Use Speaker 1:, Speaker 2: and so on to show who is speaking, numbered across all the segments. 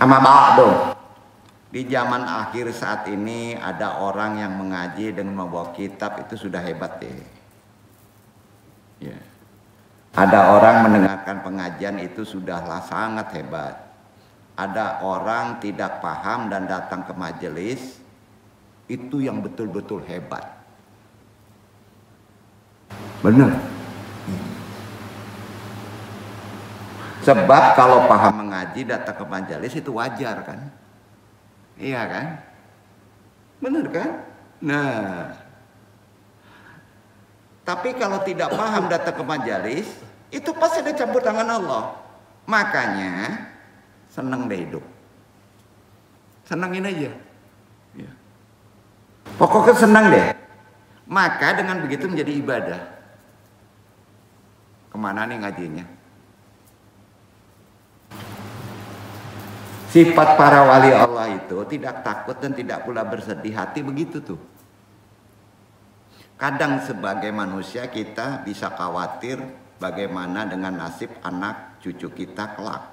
Speaker 1: Amma ba'du. Di zaman akhir saat ini ada orang yang mengaji dengan membawa kitab, itu sudah hebat ya. Ada orang mendengarkan pengajian, itu sudahlah sangat hebat. Ada orang tidak paham dan datang ke majelis, itu yang betul-betul hebat. Benar. Sebab kalau paham mengaji datang ke majelis itu wajar kan? Iya kan? Benar kan? Nah, tapi kalau tidak paham datang ke majelis, itu pasti ada campur tangan Allah. Makanya senang deh hidup, senangin aja ya. Pokoknya senang deh. Maka dengan begitu menjadi ibadah. Kemana nih ngajinya? Sifat para wali Allah itu tidak takut dan tidak pula bersedih hati, begitu tuh. Kadang sebagai manusia kita bisa khawatir bagaimana dengan nasib anak cucu kita kelak.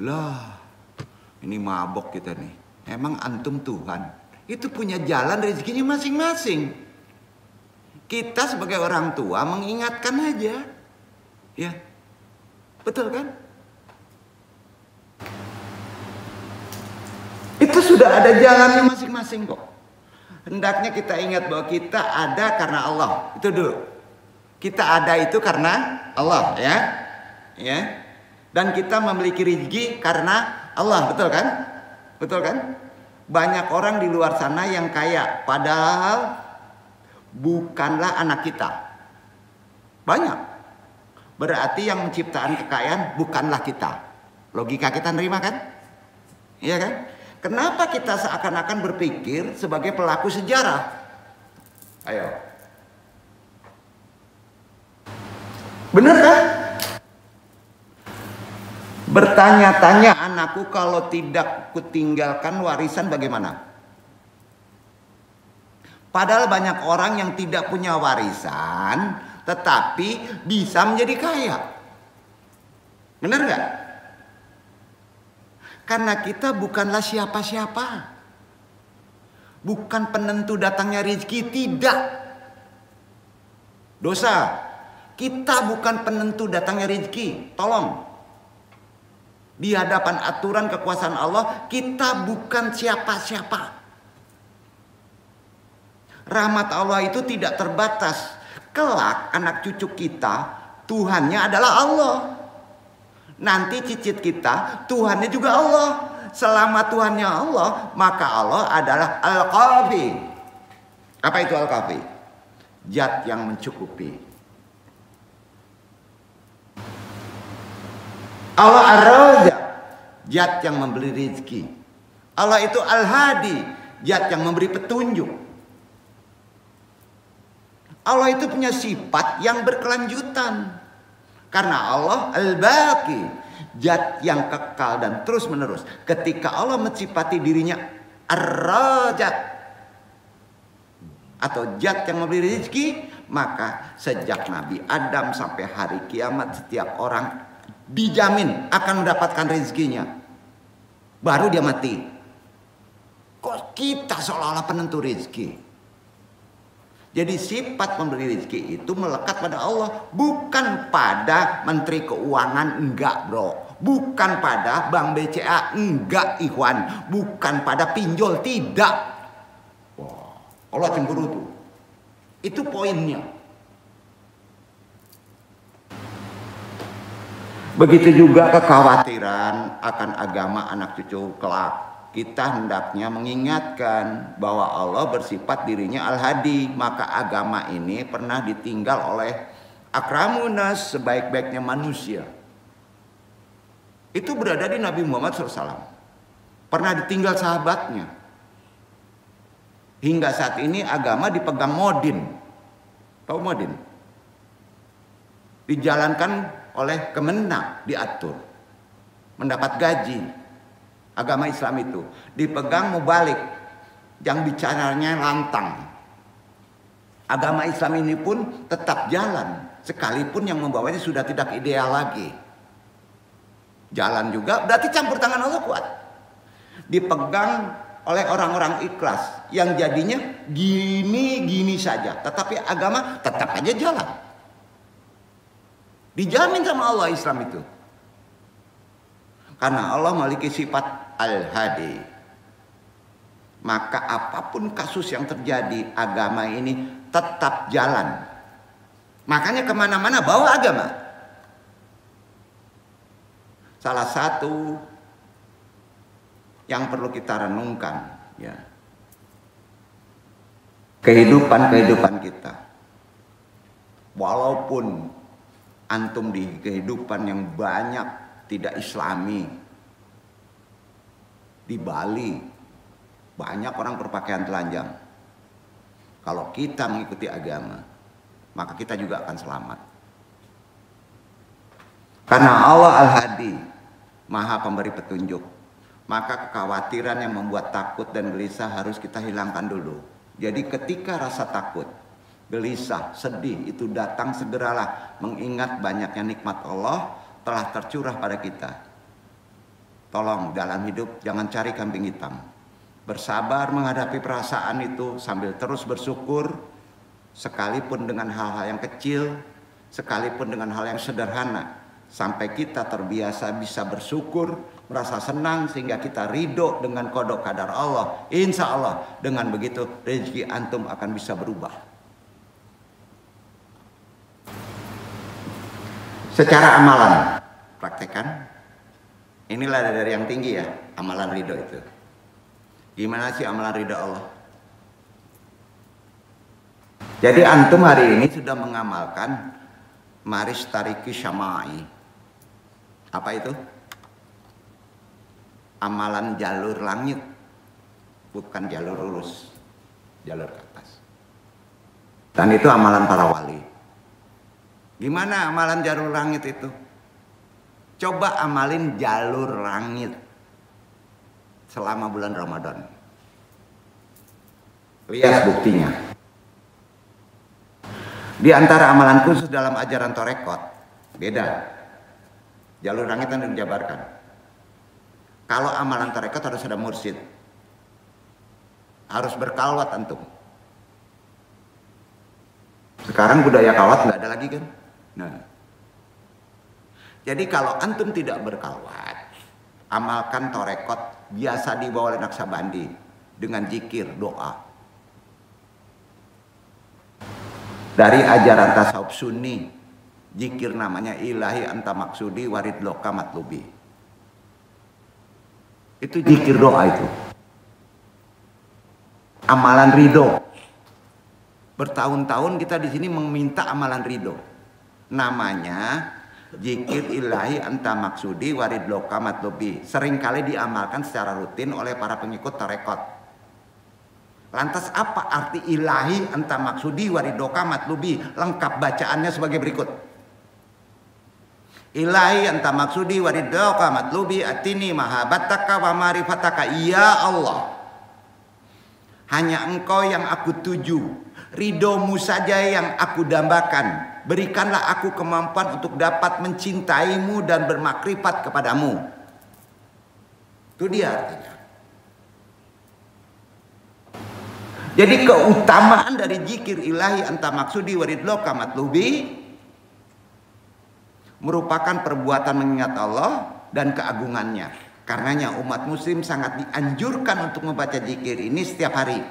Speaker 1: Lah, ini mabok kita nih. Emang antum Tuhan? Itu punya jalan rezekinya masing-masing. Kita sebagai orang tua mengingatkan aja. Ya. Betul kan? Itu sudah ada jalannya masing-masing kok. Hendaknya kita ingat bahwa kita ada karena Allah. Itu dulu. Kita ada itu karena Allah ya. Ya. Dan kita memiliki rezeki karena Allah, betul kan? Betul kan? Banyak orang di luar sana yang kaya padahal bukanlah anak kita. Banyak. Berarti yang menciptakan kekayaan bukanlah kita. Logika kita nerima kan? Iya kan? Kenapa kita seakan-akan berpikir sebagai pelaku sejarah? Ayo. Benar kan? Bertanya-tanya anakku, kalau tidak kutinggalkan warisan bagaimana? Padahal banyak orang yang tidak punya warisan tetapi bisa menjadi kaya. Benar nggak? Karena kita bukanlah siapa-siapa. Bukan penentu datangnya rezeki, tidak. Dosa. Kita bukan penentu datangnya rezeki. Tolong. Di hadapan aturan kekuasaan Allah, kita bukan siapa-siapa. Rahmat Allah itu tidak terbatas. Kelak anak cucu kita, Tuhannya adalah Allah. Nanti cicit kita, Tuhannya juga Allah. Selama Tuhannya Allah, maka Allah adalah Al-Kafi. Apa itu Al-Kafi? Zat yang mencukupi. Allah Ar-Razzaq, zat yang memberi rezeki. Allah itu Al-Hadi, zat yang memberi petunjuk. Allah itu punya sifat yang berkelanjutan. Karena Allah Al-Baqi, zat yang kekal dan terus menerus. Ketika Allah mensifati dirinya Ar-Razzaq atau zat yang memberi rezeki, maka sejak Nabi Adam sampai hari kiamat setiap orang dijamin akan mendapatkan rezekinya. Baru dia mati. Kok kita seolah-olah penentu rezeki? Jadi sifat memberi rezeki itu melekat pada Allah, bukan pada Menteri Keuangan, enggak bro. Bukan pada Bank BCA, enggak Ikhwan. Bukan pada pinjol, tidak. Wah, Allah cemburu tuh. Itu poinnya. Begitu juga kekhawatiran akan agama anak cucu kelak. Kita hendaknya mengingatkan bahwa Allah bersifat dirinya Al-Hadi. Maka agama ini pernah ditinggal oleh akramunas, sebaik-baiknya manusia. Itu berada di Nabi Muhammad SAW. Pernah ditinggal sahabatnya. Hingga saat ini agama dipegang Modin. Tahu Modin? Dijalankan oleh Kemenak, diatur. Mendapat gaji. Agama Islam itu dipegang mubalik, yang bicaranya lantang. Agama Islam ini pun tetap jalan, sekalipun yang membawanya sudah tidak ideal lagi. Jalan juga berarti campur tangan Allah kuat. Dipegang oleh orang-orang ikhlas yang jadinya gini-gini saja. Tetapi agama tetap aja jalan. Dijamin sama Allah Islam itu. Karena Allah memiliki sifat Al-Hadi. Maka apapun kasus yang terjadi, agama ini tetap jalan. Makanya kemana-mana bawa agama. Salah satu yang perlu kita renungkan, ya, kehidupan kita. Walaupun antum di kehidupan yang banyak tidak Islami, di Bali banyak orang berpakaian telanjang. Kalau kita mengikuti agama, maka kita juga akan selamat. Karena Allah Al-Hadi, Maha Pemberi petunjuk. Maka kekhawatiran yang membuat takut dan gelisah harus kita hilangkan dulu. Jadi ketika rasa takut, gelisah, sedih itu datang, segeralah mengingat banyaknya nikmat Allah telah tercurah pada kita. Tolong dalam hidup jangan cari kambing hitam. Bersabar menghadapi perasaan itu sambil terus bersyukur, sekalipun dengan hal-hal yang kecil, sekalipun dengan hal yang sederhana, sampai kita terbiasa bisa bersyukur, merasa senang sehingga kita ridho dengan kodok kadar Allah. Insya Allah dengan begitu rezeki antum akan bisa berubah. Secara amalan, praktekkan. Inilah dari yang tinggi ya, amalan ridho itu. Gimana sih amalan ridho Allah? Jadi antum hari ini sudah mengamalkan maris tariki syamai. Apa itu? Amalan jalur langit, bukan jalur lurus, jalur ke atas. Dan itu amalan para wali. Gimana amalan jalur langit itu? Coba amalin jalur langit selama bulan Ramadan. Lihat buktinya. Di antara amalan khusus dalam ajaran Torekot, beda. Jalur langit yang dijabarkan. Kalau amalan Torekot harus ada mursyid. Harus berkalwat antum. Sekarang budaya kalwat nggak ada lagi kan? Nah, jadi kalau antum tidak berkalwat, amalkan Torekot biasa dibawa oleh Naksabandi dengan zikir doa. Dari ajaran tasawuf sunni, zikir namanya ilahi anta maksudi warid loka matlubi. Itu zikir doa itu. Amalan ridho. Bertahun-tahun kita di sini meminta amalan ridho. Namanya zikir ilahi anta maksudi warid loka matlubi. Seringkali diamalkan secara rutin oleh para pengikut tarekat. Lantas apa arti ilahi anta maksudi warid loka matlubi? Lengkap bacaannya sebagai berikut. Ilahi anta maksudi warid loka matlubi atini mahabataka wa marifataka. Ya Allah, hanya engkau yang aku tuju, ridhomu saja yang aku dambakan. Berikanlah aku kemampuan untuk dapat mencintaimu dan bermakrifat kepadamu. Itu dia artinya. Jadi keutamaan dari zikir ilahi anta maksudi warid loka matlubi merupakan perbuatan mengingat Allah dan keagungannya. Karenanya umat muslim sangat dianjurkan untuk membaca zikir ini setiap hari.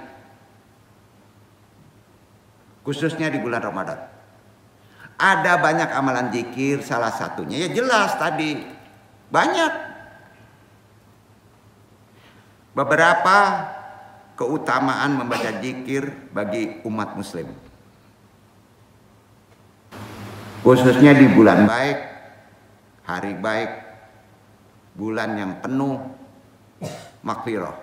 Speaker 1: Khususnya di bulan Ramadan. Ada banyak amalan zikir, salah satunya ya jelas tadi. Banyak. Beberapa keutamaan membaca zikir bagi umat muslim. Khususnya di bulan baik, hari baik, bulan yang penuh maghfirah,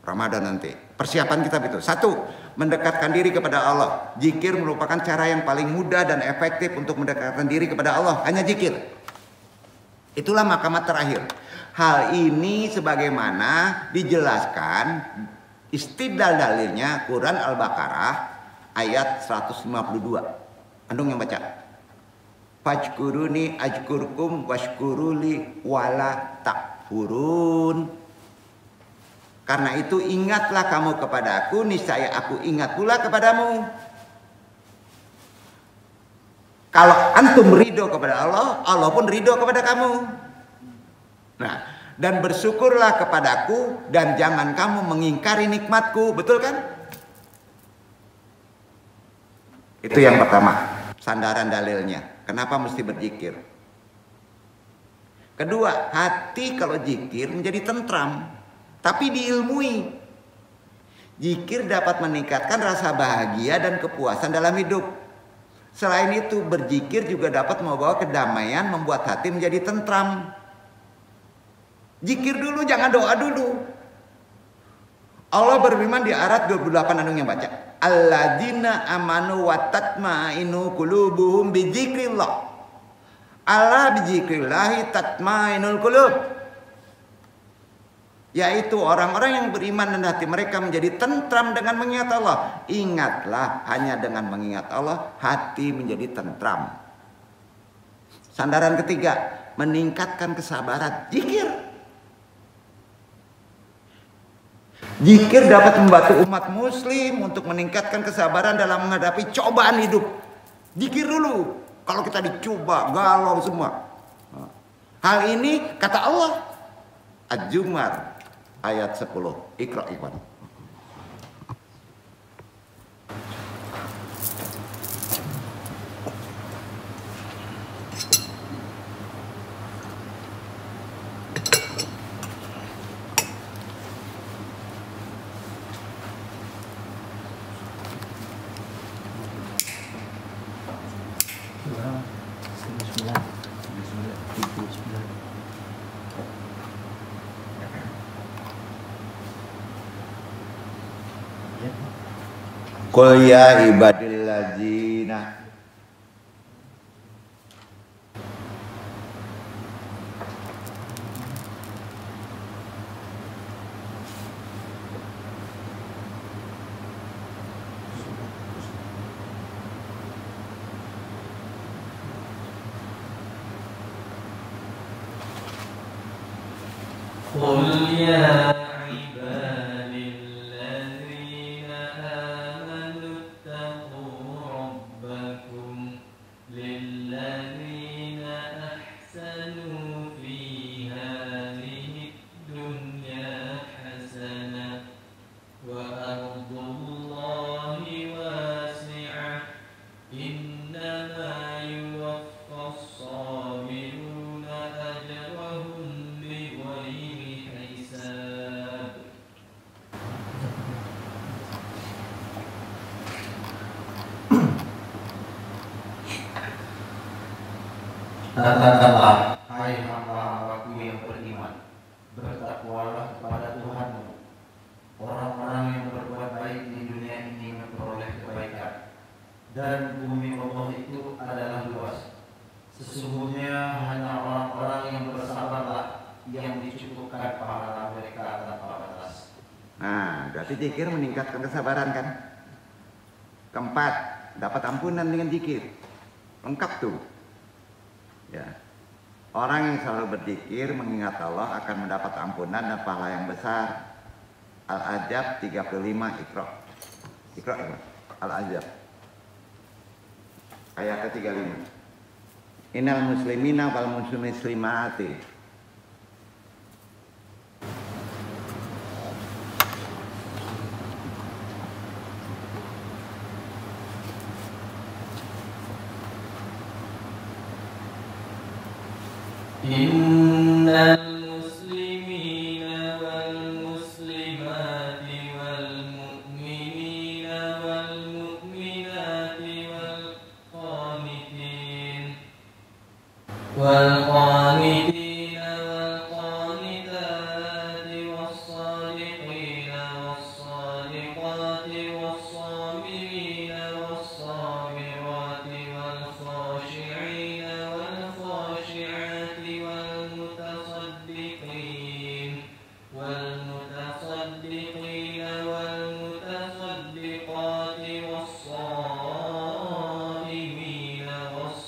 Speaker 1: Ramadan nanti. Persiapan kita itu. Satu, mendekatkan diri kepada Allah. Zikir merupakan cara yang paling mudah dan efektif untuk mendekatkan diri kepada Allah. Hanya zikir. Itulah makamat terakhir. Hal ini sebagaimana dijelaskan istidlal dalilnya Quran Al-Baqarah ayat 152. Andung yang baca. Fajkuruni ajkurkum washkuruli wala takfurun. Karena itu ingatlah kamu kepada aku, niscaya aku ingat pula kepadamu. Kalau antum ridho kepada Allah, Allah pun ridho kepada kamu. Nah, dan bersyukurlah kepadaku dan jangan kamu mengingkari nikmatku. Betul kan? Itu yang pertama, sandaran dalilnya. Kenapa mesti berzikir? Kedua, hati kalau zikir menjadi tentram, tapi diilmui. Zikir dapat meningkatkan rasa bahagia dan kepuasan dalam hidup. Selain itu, berzikir juga dapat membawa kedamaian, membuat hati menjadi tentram. Zikir dulu, jangan doa dulu. Allah berfirman di ayat 28, anung yang baca. Alladzina amanu wa tatma'inu qulubuhum bi dzikrillah. Ala bi dzikrillah tatma'inul qulub. Yaitu orang-orang yang beriman dan hati mereka menjadi tentram dengan mengingat Allah. Ingatlah, hanya dengan mengingat Allah hati menjadi tentram. Sandaran ketiga, meningkatkan kesabaran. Zikir dapat membantu umat muslim untuk meningkatkan kesabaran dalam menghadapi cobaan hidup. Zikir dulu. Kalau kita dicoba, galau semua. Hal ini kata Allah. Az-Zumar ayat 10. Iqra ikhwan. Qul ya ibadilladzina
Speaker 2: Qul ya katakanlah, hai hamba-hambaku yang beriman, bertakwalah kepada Tuhanmu. Orang-orang yang berbuat baik di dunia ini memperoleh kebaikan, dan bumi Allah itu adalah luas. Sesungguhnya hanya orang-orang yang bersabarlah yang dicukupkan pahala mereka tanpa batas.
Speaker 1: Nah, berarti zikir meningkatkan kesabaran kan? Keempat, dapat ampunan dengan zikir. Lengkap tuh. Ya. Orang yang selalu berzikir mengingat Allah akan mendapat ampunan dan pahala yang besar. Al-Ajab 35 Iqra. Iqra ya. Al-Ajab. Ayat ke-35. Innal muslimina wal muslimati
Speaker 2: Innal muslimina wal muslimati wal mu'minina wal mu'minati wal qanitin wal qanitina wal qanitati was sadiqina was sadiqati was samirina was samirati wal khashi'ina wal khashi'ati wal mutasaddiqin wal mutasaddiqina wal mutasaddiqati was saimina was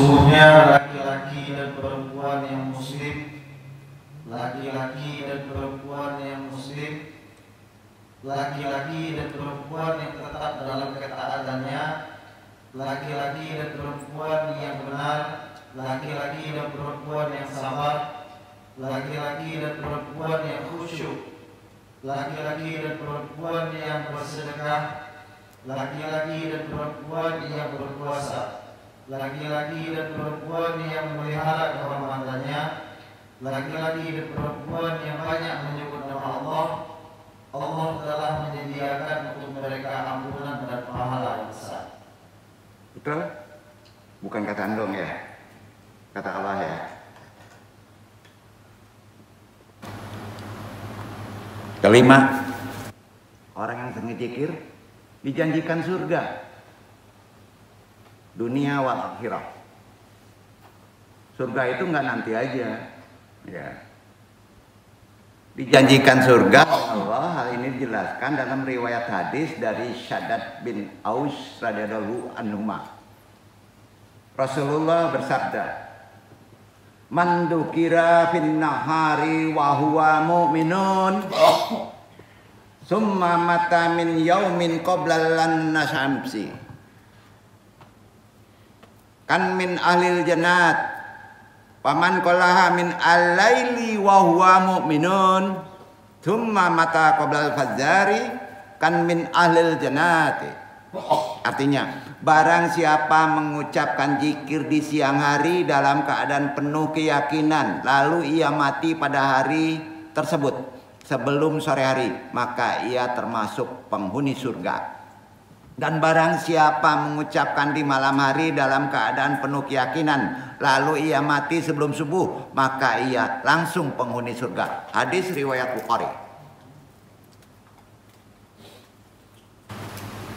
Speaker 2: Sesungguhnya laki-laki dan perempuan yang muslim, laki-laki dan perempuan yang muslim, laki-laki dan perempuan yang tetap dalam ketaatannya, laki-laki dan perempuan yang benar, laki-laki dan perempuan yang sabar, laki-laki dan perempuan yang khusyuk, laki-laki dan perempuan yang bersedekah, laki-laki dan perempuan yang berpuasa, laki-laki dan perempuan yang memelihara kehormatannya, laki-laki dan perempuan yang banyak menyebut nama Allah. Allah telah menyediakan untuk mereka ampunan dan pahala yang besar.
Speaker 1: Betul? Bukan kata andong ya, kata Allah ya. Kelima, orang yang sering zikir dijanjikan surga dunia wal akhirah. Surga itu nggak nanti aja, ya. Dijanjikan surga Allah. Hal ini dijelaskan dalam riwayat hadis dari Syaddad bin Aus radhiyallahu anhu. Rasulullah bersabda, "Man dzukira fin nahari wa huwa mu'minun, summa mata min yaumin qabla lan nasamsi, kan min ahlil jannat, paman qalaha min al-laili wa huwa mu'minun, summa mata qabla al-fajri, kan min ahlil jannati." Artinya, barang siapa mengucapkan zikir di siang hari dalam keadaan penuh keyakinan, lalu ia mati pada hari tersebut sebelum sore hari, maka ia termasuk penghuni surga. Dan barang siapa mengucapkan di malam hari dalam keadaan penuh keyakinan, lalu ia mati sebelum subuh, maka ia langsung penghuni surga. Hadis riwayat Bukhari.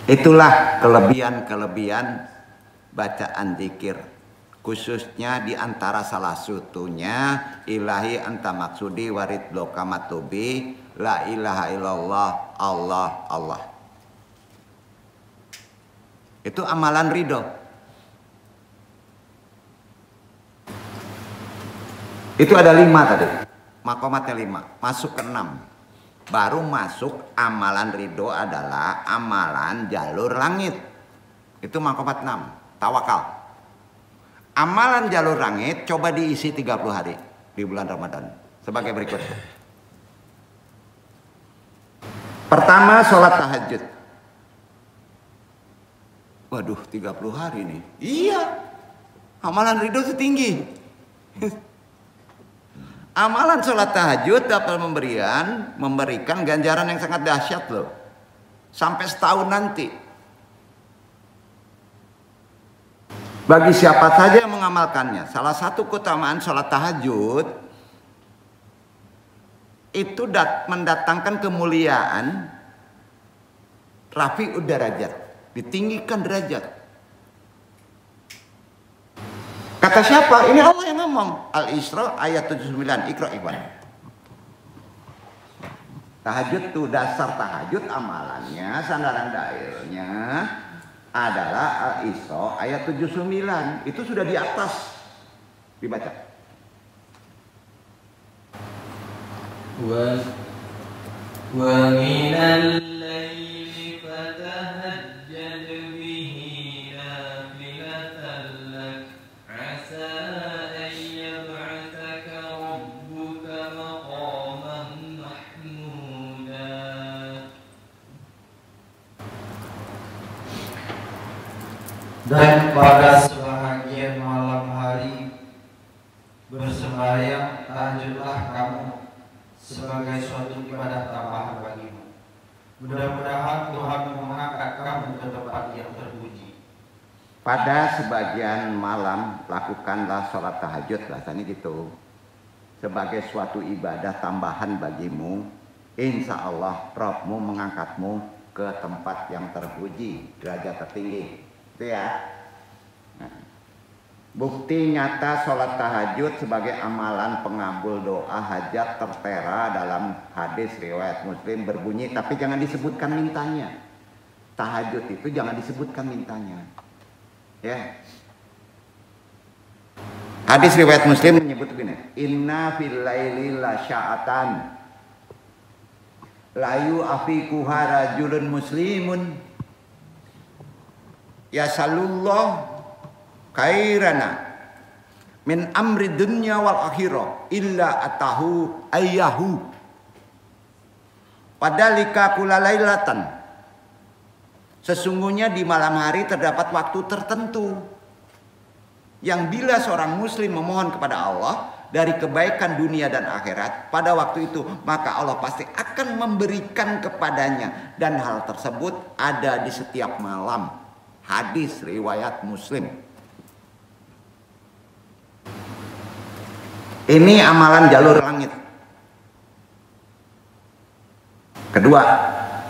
Speaker 1: Itulah kelebihan-kelebihan bacaan zikir, khususnya di antara salah satunya ilahi anta maksudi warid blokamatubi la ilaha illallah Allah Allah. Itu amalan ridho. Itu ada 5 tadi, makomatnya 5, masuk ke 6. Baru masuk amalan ridho adalah amalan jalur langit. Itu makomat 6, tawakal. Amalan jalur langit coba diisi 30 hari di bulan Ramadan sebagai berikut. Pertama, sholat tahajud. Waduh, 30 hari nih. Iya, amalan ridho setinggi. Amalan sholat tahajud dapat memberikan ganjaran yang sangat dahsyat loh. Sampai setahun nanti. Bagi siapa saja yang mengamalkannya. Salah satu keutamaan sholat tahajud itu mendatangkan kemuliaan, rafi'ud darajat, ditinggikan derajat. Kata siapa? Ini Allah yang ngomong. Al-Isra ayat 79. Iqra ikhwan. Tahajud tuh dasar tahajud amalannya, sandaran dalilnya adalah Al-Isra ayat 79. Itu sudah di atas. Dibaca.
Speaker 2: Wa minal laili fatahajjad bihi nafilatan lak asa an yab'athaka rabbuka maqaman mahmuda. Dan pada sebahagian malam hari bersembahyang tahajudlah kamu sebagai suatu ibadah tambahan bagimu. Mudah-mudahan Tuhan mengangkat kamu ke tempat yang terpuji.
Speaker 1: Pada sebagian malam lakukanlah sholat tahajud, bahasanya gitu, sebagai suatu ibadah tambahan bagimu. Insya Allah Rabbmu mengangkatmu ke tempat yang terpuji, derajat tertinggi. Itu ya. Nah, bukti nyata sholat tahajud sebagai amalan pengabul doa hajat tertera dalam hadis riwayat Muslim berbunyi, tapi jangan disebutkan mintanya. Tahajud itu jangan disebutkan mintanya. Ya. Hadis riwayat Muslim menyebut begini, inna fil laili lasya'atan layu afiquha rajulun muslimun yasalullah khairana min amri dunya wal akhirah illa atahu ayyahu padalika kulalailatan. Sesungguhnya di malam hari terdapat waktu tertentu yang bila seorang muslim memohon kepada Allah dari kebaikan dunia dan akhirat, pada waktu itu maka Allah pasti akan memberikan kepadanya, dan hal tersebut ada di setiap malam. Hadis riwayat Muslim. Ini amalan jalur langit. Kedua,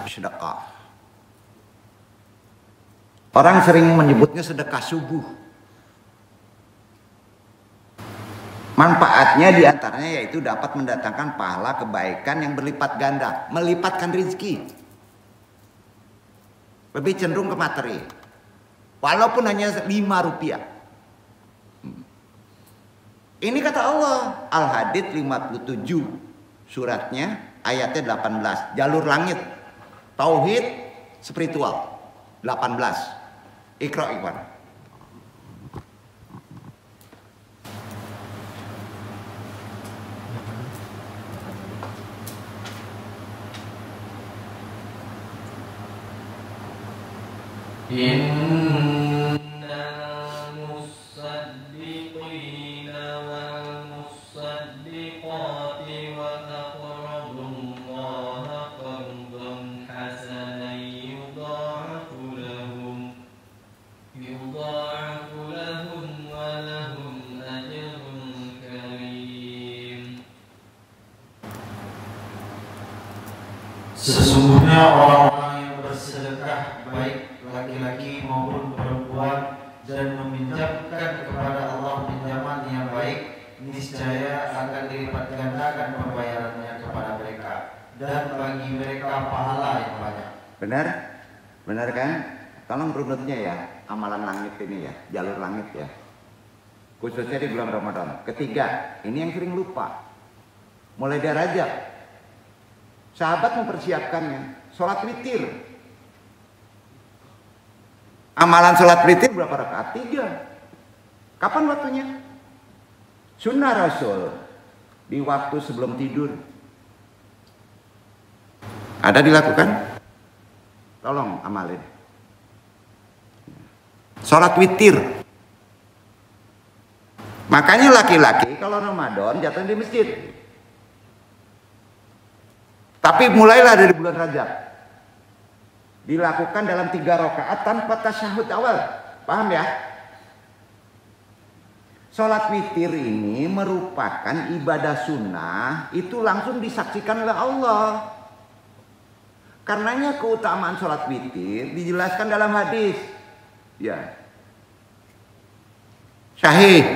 Speaker 1: sedekah. Orang sering menyebutnya sedekah subuh. Manfaatnya diantaranya yaitu dapat mendatangkan pahala kebaikan yang berlipat ganda, melipatkan rezeki. Lebih cenderung ke materi. Walaupun hanya 5 rupiah. Ini kata Allah, Al-Hadid 57 suratnya ayatnya 18, jalur langit, tauhid spiritual 18. Iqra Ikhwan.
Speaker 2: Innal musaddiqina wal musaddiqati wa aqradullaha qardan hasanan yudha'afu lahum wa lahum ajrun karim. Sesungguhnya orang-orang yang bersedekah baik laki-laki maupun perempuan dan meminjamkan kepada Allah pinjaman yang baik, niscaya akan dilipat gandakan pembayarannya kepada mereka dan bagi mereka pahala yang banyak.
Speaker 1: Benar? Benar kan? Tolong runutnya ya, amalan langit ini ya, jalur langit ya. Khususnya di bulan Ramadan. Ketiga, ini yang sering lupa. Mulai dari Rajab. Sahabat mempersiapkannya, sholat witir. Amalan sholat witir berapa rakaat? 3. Kapan waktunya? Sunnah Rasul di waktu sebelum tidur. Ada dilakukan? Tolong amalin. Sholat witir. Makanya laki-laki kalau Ramadan jatuh di masjid. Tapi mulailah dari bulan Rajab. Dilakukan dalam 3 rakaat tanpa tasyahud awal. Paham ya? Sholat witir ini merupakan ibadah sunnah, itu langsung disaksikan oleh Allah. Karenanya keutamaan sholat witir dijelaskan dalam hadis. Ya. Sahih.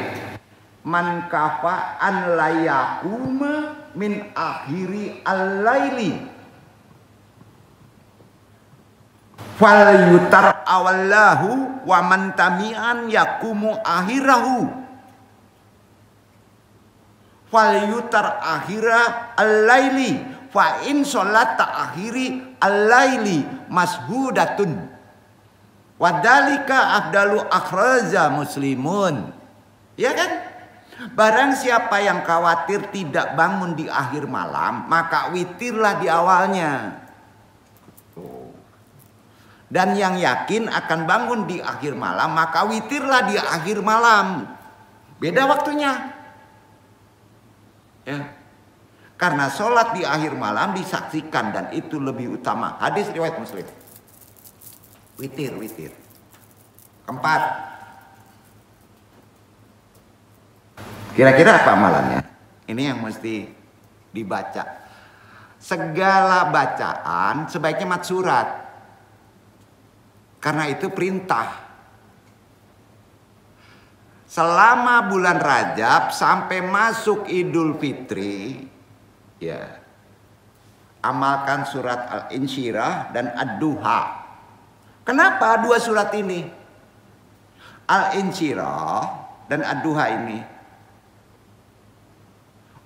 Speaker 1: Man kafa an layakuma min akhiri al-laili fal yutar awallahu wa man tamian yakumu akhirahu fal yutar akhira al-laili fa in sholata akhiri al-laili mashudatun wadalika afdalu akhraja muslimun. Ya kan? Barang siapa yang khawatir tidak bangun di akhir malam, maka witirlah di awalnya. Dan yang yakin akan bangun di akhir malam, maka witirlah di akhir malam. Beda waktunya. Ya. Karena sholat di akhir malam disaksikan dan itu lebih utama. Hadis riwayat Muslim. Witir. Keempat. Kira-kira apa amalannya? Ini yang mesti dibaca. Segala bacaan sebaiknya mat surat. Karena itu perintah. Selama bulan Rajab sampai masuk Idul Fitri, ya, amalkan surat Al-Insyirah dan Ad-Duha. Kenapa 2 surat ini? Al-Insyirah dan Ad-Duha ini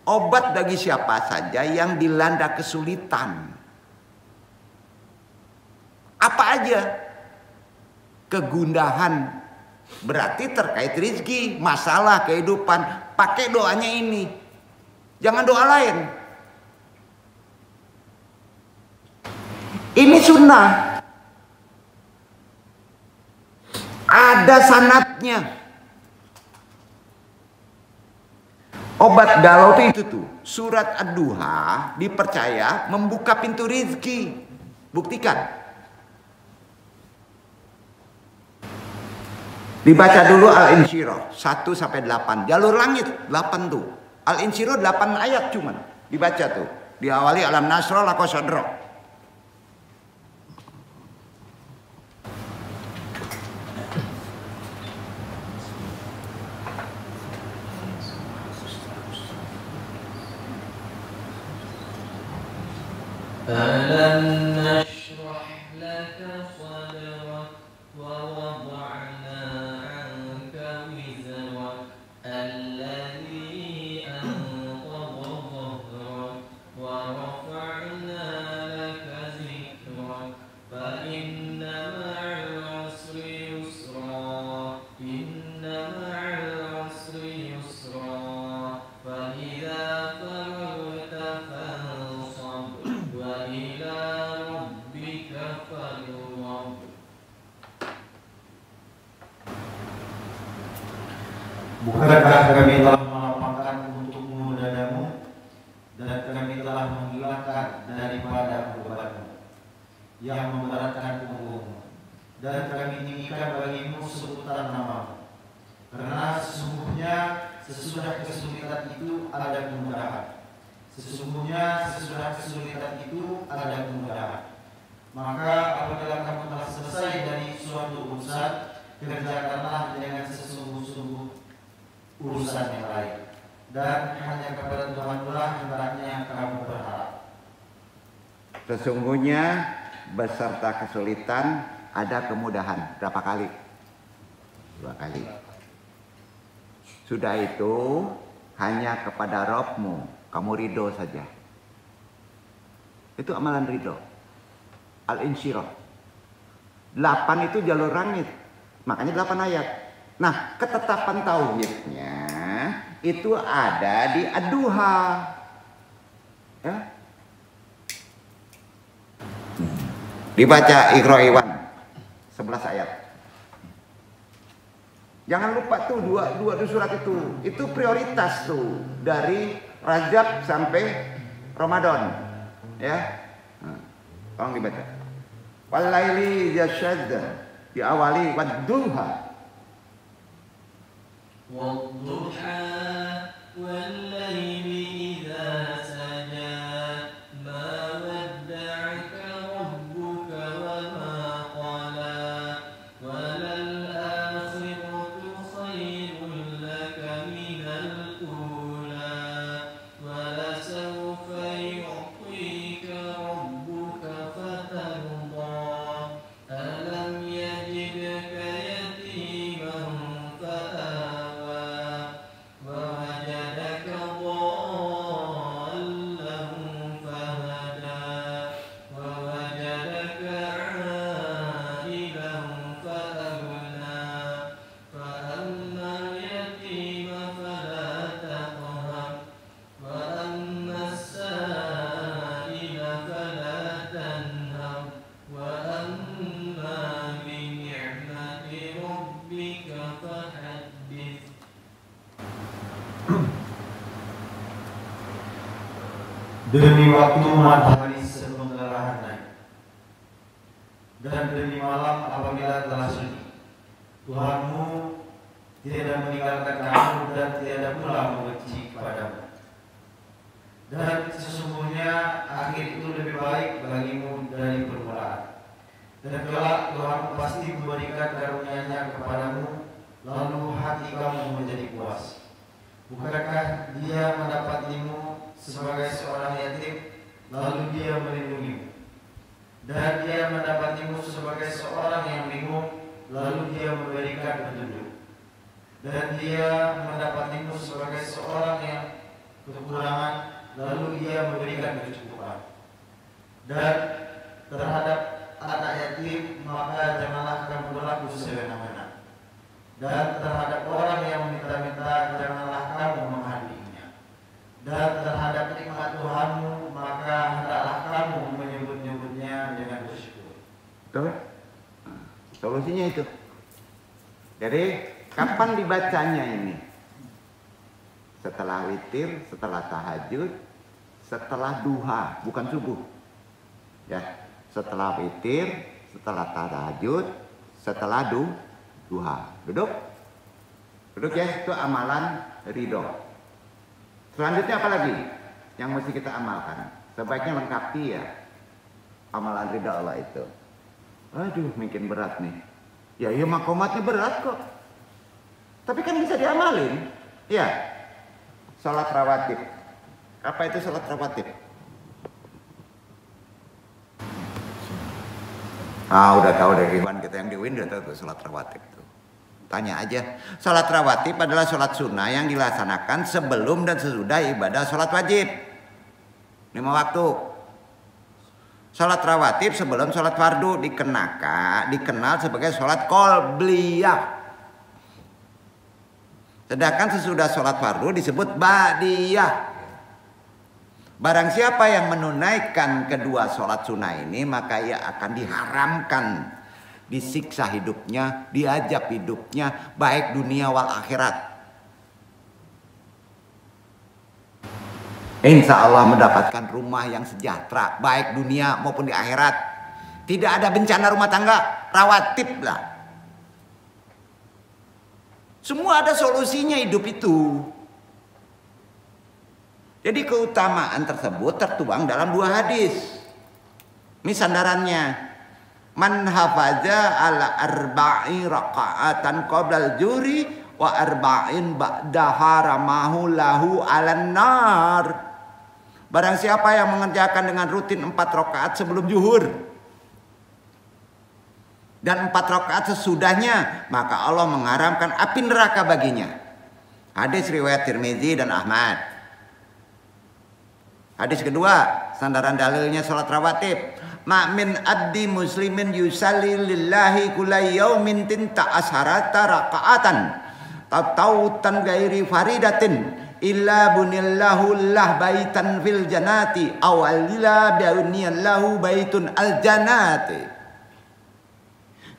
Speaker 1: Obat bagi siapa saja yang dilanda kesulitan. Apa aja? Kegundahan, berarti terkait rezeki, masalah kehidupan. Pakai doanya ini, jangan doa lain. Ini sunnah, ada sanadnya. Obat galau itu tuh, surat Ad-Duha dipercaya membuka pintu rezeki. Buktikan. Dibaca dulu Al-Insyirah 1 sampai 8. Jalur langit 8 tuh. Al-Insyirah 8 ayat cuman. Dibaca tuh. Diawali alam nasra laka sadra.
Speaker 2: ألم نشرح لك صدرك ووضعنا عنك وزرك الذي أنقض ظهرك ورفعنا لك ذكرك فإن مع العسر يسرا إن مع العسر يسرا فإذا فرغت فانصب وإلى ربك فارغب.
Speaker 3: Bukankah kami telah melapangkan untukmu dadamu dan kami telah menghilangkan daripada bebanmu yang memberatkan punggungmu, dan kami tinggikan bagimu sebutan namamu, karena sesungguhnya sesudah kesulitan itu ada kemudahan. Sesungguhnya sesudah kesulitan itu ada kemudahan. Maka apabila kamu telah selesai dari suatu urusan, kerjakanlah dengan sesungguh-sungguh urusan yang lain, dan hanya kepada Tuhan-Lah hendaknya kamu berharap.
Speaker 1: Sesungguhnya beserta kesulitan ada kemudahan. Berapa kali? 2 kali. Sudah itu hanya kepada Rabb-mu kamu ridho saja. Itu amalan ridho. Al-Insyirah 8 itu jalur langit, makanya 8 ayat. Nah, ketetapan tauhidnya itu ada di Ad-Duha. Ya? Dibaca Iqra Iwan 11 ayat. Jangan lupa tuh dua surat itu. Itu prioritas tuh dari Rajab sampai Ramadan. Ya. Nah, tolong dibaca. Wal laili yashadda diawali wad-duha.
Speaker 2: والضحى والليل إذا سجى ما ودعك ربك وما قلى وللآخرة خير لك من الأولى ولسوف يعطيك ربك فترضى ألم يجدك يتيما فآوى ووجدك ضالا فهدى ووجدك عائلا فأغنى فأما اليتيم فلا تقهر وأما السائل فلا تنهر وأما بنعمة ربك فحدث.
Speaker 3: Demi waktu matahari sepenggalan naik, dan demi malam apabila telah sunyi, Tuhanmu tidak meninggalkan kamu dan tidak pula membenci kepadamu. Dan sesungguhnya akhir itu lebih baik bagimu dari permulaan. Dan kelak Tuhanmu pasti memberikan karunia-Nya kepadamu, lalu hati kamu menjadi puas. Bukankah Dia mendapatimu sebagai seorang yatim, lalu Dia melindungimu? Dan Dia mendapatimu sebagai seorang yang bingung, lalu Dia memberikan petunjuk. Dan Dia mendapatimu sebagai seorang yang kekurangan, lalu ia memberikan kecukupan. Dan terhadap anak yatim, maka janganlah kamu berlaku semena-mena. Dan terhadap orang yang meminta-minta, janganlah kamu menghadiahnya. Dan terhadap nikmat Tuhanmu, maka hendaklah kamu menyebut-nyebutnya dengan bersyukur.
Speaker 1: Betul? Solusinya itu. Jadi kapan dibacanya ini? Setelah witir, setelah tahajud, setelah duha, bukan subuh. Ya, setelah witir, setelah tahajud, setelah duha. Duduk. Duduk ya, itu amalan ridho. Selanjutnya apa lagi yang mesti kita amalkan? Sebaiknya lengkapi ya amalan ridho Allah itu. Aduh, makin berat nih. Ya, iya makomatnya berat kok. Tapi kan bisa diamalin. Ya, sholat rawatib. Apa itu sholat rawatib? Udah tahu dari Iwan, kita yang di UIN udah tahu tuh sholat rawatib tuh. Tanya aja. Sholat rawatib adalah sholat sunnah yang dilaksanakan sebelum dan sesudah ibadah sholat wajib. 5 waktu. Sholat rawatib sebelum sholat fardu dikenal sebagai sholat qobliyah. Sedangkan sesudah sholat fardu disebut ba'diyah. Barang siapa yang menunaikan kedua sholat sunnah ini, maka ia akan diharamkan disiksa hidupnya, diazab hidupnya, baik dunia wal akhirat. Insya Allah mendapatkan rumah yang sejahtera, baik dunia maupun di akhirat. Tidak ada bencana rumah tangga, rawatib lah. Semua ada solusinya hidup itu. Jadi keutamaan tersebut tertuang dalam 2 hadis. Ini sandarannya. Man hafaza ala arba'i raka'atan qoblal juri wa arba'in ba'daha ramahu lahu alan nar. Barang siapa yang mengerjakan dengan rutin 4 rakaat sebelum zuhur dan 4 rakaat sesudahnya, maka Allah mengharamkan api neraka baginya. Hadis riwayat Tirmizi dan Ahmad. Hadis kedua, sandaran dalilnya salat rawatib. Ma min abdi muslimin yusalli lillahi kulla yaumin tinta asharata rakaatan tatawutan gairi faridatin illa bunillahu lah baitan fil janati awalila bunillahu baitun al janati.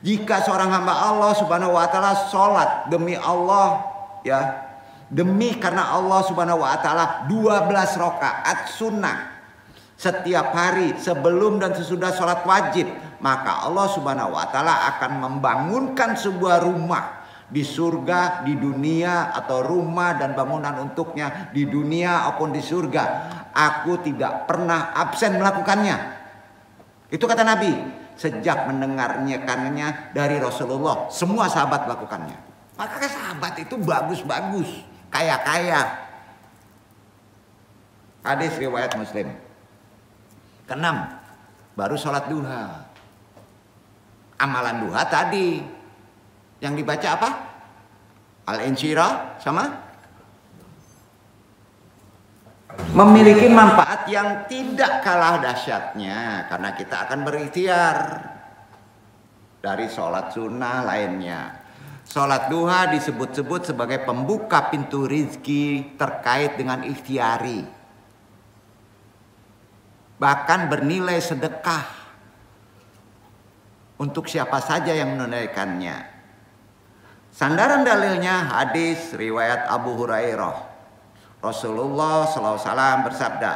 Speaker 1: Jika seorang hamba Allah subhanahu wa ta'ala sholat demi Allah, ya, demi karena Allah subhanahu wa ta'ala 12 rakaat sunnah setiap hari sebelum dan sesudah sholat wajib, maka Allah subhanahu wa ta'ala akan membangunkan sebuah rumah di surga, di dunia, atau rumah dan bangunan untuknya di dunia maupun di surga. Aku tidak pernah absen melakukannya. Itu kata Nabi. Sejak mendengarnya dari Rasulullah, semua sahabat melakukannya. Maka sahabat itu bagus-bagus, kaya-kaya. Hadis riwayat Muslim. Keenam, baru sholat duha. Amalan duha tadi yang dibaca apa? Al-Insyirah sama memiliki manfaat yang tidak kalah dahsyatnya, karena kita akan berikhtiar dari sholat sunnah lainnya. Sholat duha disebut-sebut sebagai pembuka pintu rizki terkait dengan ikhtiari, bahkan bernilai sedekah untuk siapa saja yang menunaikannya. Sandaran dalilnya hadis riwayat Abu Hurairah. Rasulullah SAW bersabda,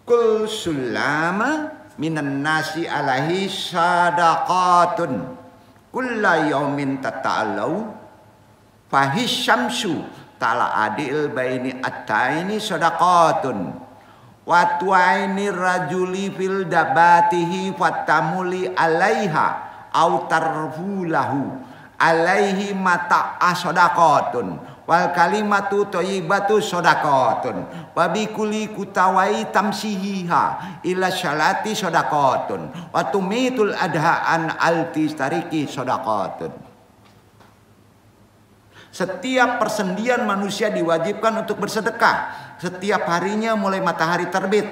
Speaker 1: Kul sulama minan nasi alaihi sadaqatun kulla yaumin tata'alau fahish syamsu ta'ala adil baini attaini sadaqatun wa tu'aini rajuli fil dabatihi fatamuli alaiha au tarfulahu alaihi mata'a sadaqatun wal kalimatu thayyibatu shadaqatun wa bi kulli kutawai tamsihiha ila syalati shadaqatun wa tumitul adhaan alti stariki shadaqatun. Setiap persendian manusia diwajibkan untuk bersedekah. Setiap harinya mulai matahari terbit.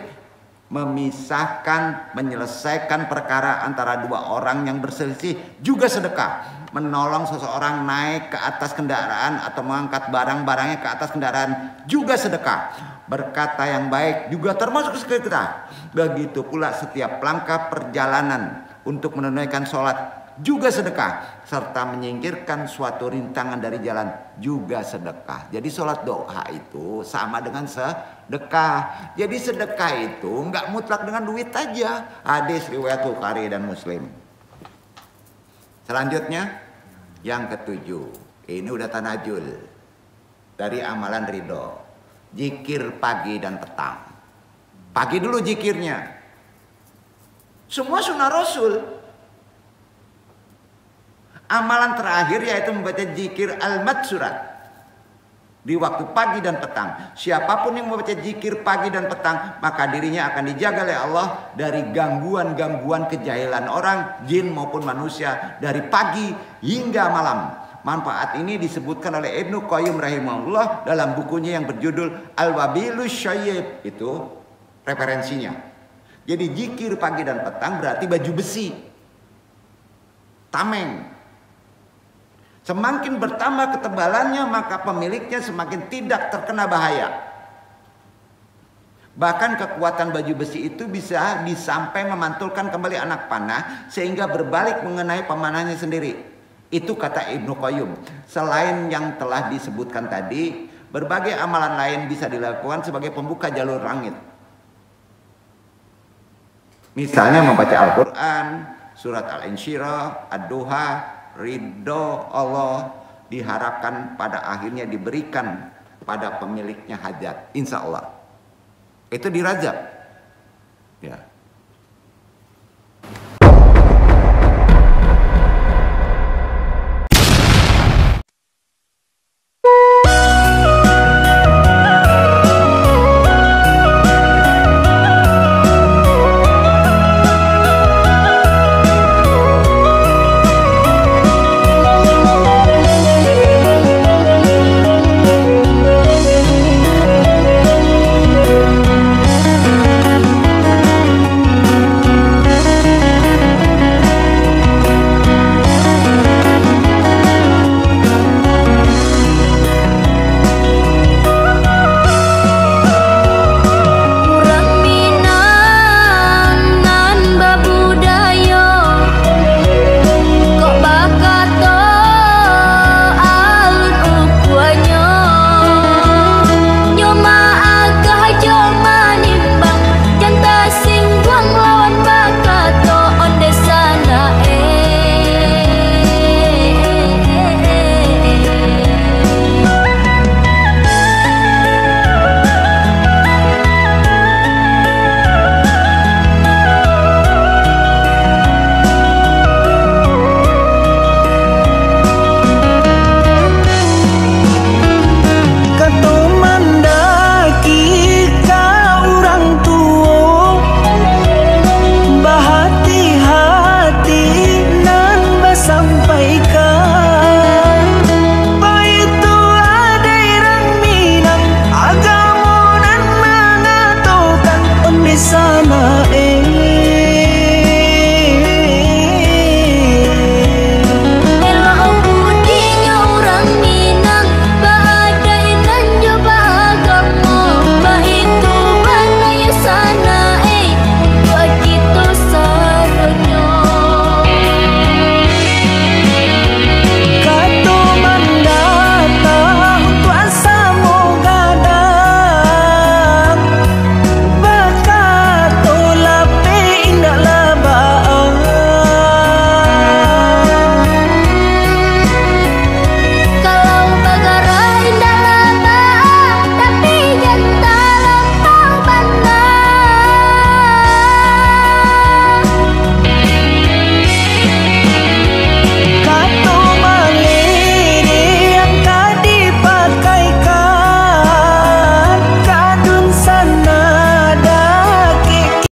Speaker 1: Memisahkan, menyelesaikan perkara antara dua orang yang berselisih juga sedekah. Menolong seseorang naik ke atas kendaraan atau mengangkat barang-barangnya ke atas kendaraan juga sedekah. Berkata yang baik juga termasuk sedekah. Begitu pula setiap langkah perjalanan untuk menunaikan sholat juga sedekah, serta menyingkirkan suatu rintangan dari jalan juga sedekah. Jadi sholat doa itu sama dengan sedekah. Jadi sedekah itu nggak mutlak dengan duit aja. Hadis riwayat Bukhari dan Muslim. Selanjutnya yang ketujuh, ini udah tanajul dari amalan ridho. Zikir pagi dan petang. Pagi dulu zikirnya. Semua sunnah Rasul. Amalan terakhir yaitu membaca zikir al-madsurat di waktu pagi dan petang. Siapapun yang membaca zikir pagi dan petang, maka dirinya akan dijaga oleh Allah dari gangguan-gangguan kejahilan orang, jin maupun manusia dari pagi hingga malam. Manfaat ini disebutkan oleh Ibnu Qayyim rahimahullah dalam bukunya yang berjudul Al-Wabilus Syayyib. Itu referensinya. Jadi zikir pagi dan petang berarti baju besi, tameng. Semakin bertambah ketebalannya, maka pemiliknya semakin tidak terkena bahaya. Bahkan kekuatan baju besi itu bisa disampai memantulkan kembali anak panah sehingga berbalik mengenai pemanahnya sendiri. Itu kata Ibnu Qayyim. Selain yang telah disebutkan tadi, berbagai amalan lain bisa dilakukan sebagai pembuka jalur langit. Misalnya membaca Al-Quran, surat Al-Insyirah, Ad-Duha, ridho Allah diharapkan pada akhirnya diberikan pada pemiliknya hajat, insya Allah. Itu di Rajab, ya.